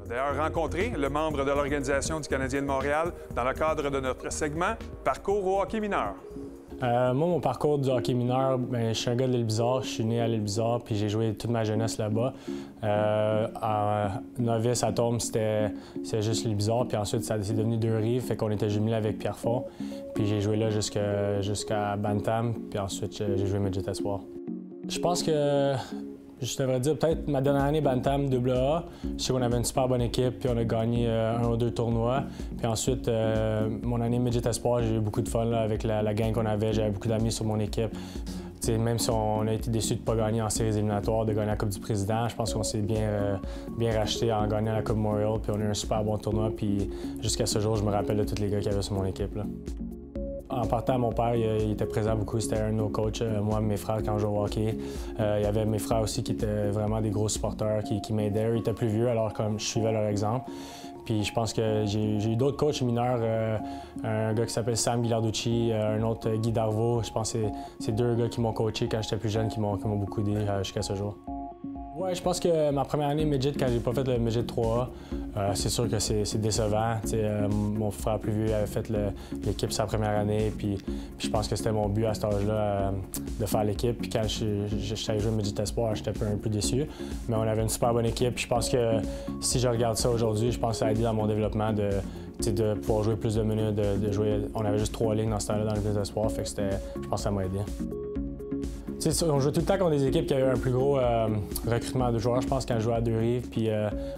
D'ailleurs, rencontré le membre de l'Organisation du Canadien de Montréal dans le cadre de notre segment Parcours au hockey mineur. Moi, mon parcours du hockey mineur, je suis un gars de l'île Bizarre. Je suis né à l'île Bizarre, puis j'ai joué toute ma jeunesse là-bas. En novice à Tombe, c'était juste l'île Bizarre, puis ensuite, c'est devenu Deux-Rives, fait qu'on était jumelés avec Pierrefonds. Puis j'ai joué là jusqu'à Bantam, puis ensuite, j'ai joué Midget Espoir. Je pense que je devrais dire peut-être ma dernière année Bantam AA. Je sais qu'on avait une super bonne équipe, puis on a gagné un ou deux tournois. Puis ensuite, mon année Midget Espoir, j'ai eu beaucoup de fun là, avec la gang qu'on avait. J'avais beaucoup d'amis sur mon équipe. T'sais, même si on a été déçus de ne pas gagner en séries éliminatoires, de gagner la Coupe du Président, je pense qu'on s'est bien racheté en gagnant la Coupe Memorial. Puis on a eu un super bon tournoi. Puis jusqu'à ce jour, je me rappelle de tous les gars qu'il y avait sur mon équipe, là. En partant, mon père, il était présent beaucoup. C'était un de nos coachs, moi et mes frères, quand je jouais au hockey. Il y avait mes frères aussi qui étaient vraiment des gros supporters, qui m'aidaient. Ils étaient plus vieux, alors comme je suivais leur exemple. Puis je pense que j'ai eu d'autres coachs mineurs, un gars qui s'appelle Sam Ghilarducci, un autre Guy Darvaux. Je pense que c'est deux gars qui m'ont coaché quand j'étais plus jeune, qui m'ont beaucoup aidé jusqu'à ce jour. Ouais, je pense que ma première année Midget, quand j'ai pas fait le Midget 3A, c'est sûr que c'est décevant. Mon frère plus vieux avait fait l'équipe sa première année, puis je pense que c'était mon but à cet âge-là de faire l'équipe. Puis quand j'étais allé jouer Midget Espoir, j'étais un peu déçu. Mais on avait une super bonne équipe. Puis je pense que si je regarde ça aujourd'hui, je pense que ça a aidé dans mon développement de pouvoir jouer plus de minutes, de jouer. On avait juste 3 lignes dans ce temps-là dans le Midget Espoir, fait que je pense que ça m'a aidé. On jouait tout le temps contre des équipes qui avaient un plus gros recrutement de joueurs, je pense, quand je jouais à Deux-Rives. Puis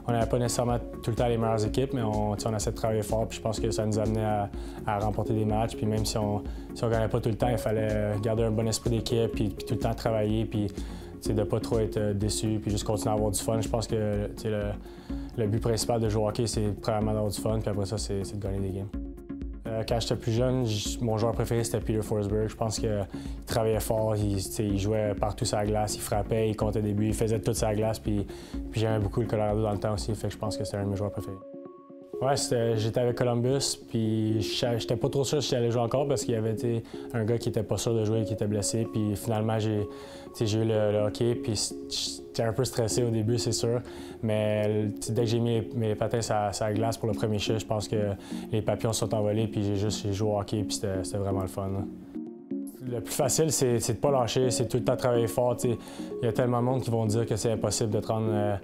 on n'avait pas nécessairement tout le temps les meilleures équipes, mais on essaie de travailler fort. Puis je pense que ça nous amenait à remporter des matchs. Puis même si on ne gagnait pas tout le temps, il fallait garder un bon esprit d'équipe, puis tout le temps travailler, puis de ne pas trop être déçu, puis juste continuer à avoir du fun. Je pense que le but principal de jouer au hockey, c'est premièrement d'avoir du fun, puis après ça, c'est de gagner des games. Quand j'étais plus jeune, mon joueur préféré, c'était Peter Forsberg. Je pense qu'il travaillait fort, il jouait partout sur la glace, il frappait, il comptait des buts, il faisait tout sur la glace. Puis j'aimais beaucoup le Colorado dans le temps aussi, fait que je pense que c'était un de mes joueurs préférés. Ouais, j'étais avec Columbus, puis j'étais pas trop sûr si j'allais jouer encore parce qu'il y avait un gars qui était pas sûr de jouer, qui était blessé. Puis finalement, j'ai eu le hockey, puis j'étais un peu stressé au début, c'est sûr. Mais dès que j'ai mis mes patins sur la glace pour le premier shift, je pense que les papillons se sont envolés, puis j'ai joué au hockey, puis c'était vraiment le fun, là. Le plus facile, c'est de ne pas lâcher, c'est tout le temps travailler fort. Il y a tellement de monde qui vont dire que c'est impossible de te rendre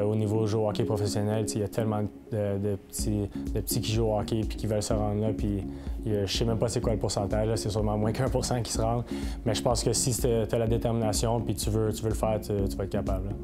au niveau jouer au hockey professionnel. Il y a tellement de petits qui jouent au hockey et qui veullen se rendre là. Puis, je ne sais même pas c'est quoi le pourcentage, c'est sûrement moins qu'1% qui se rendent. Mais je pense que si tu as la détermination et tu veux le faire, tu vas être capable, là.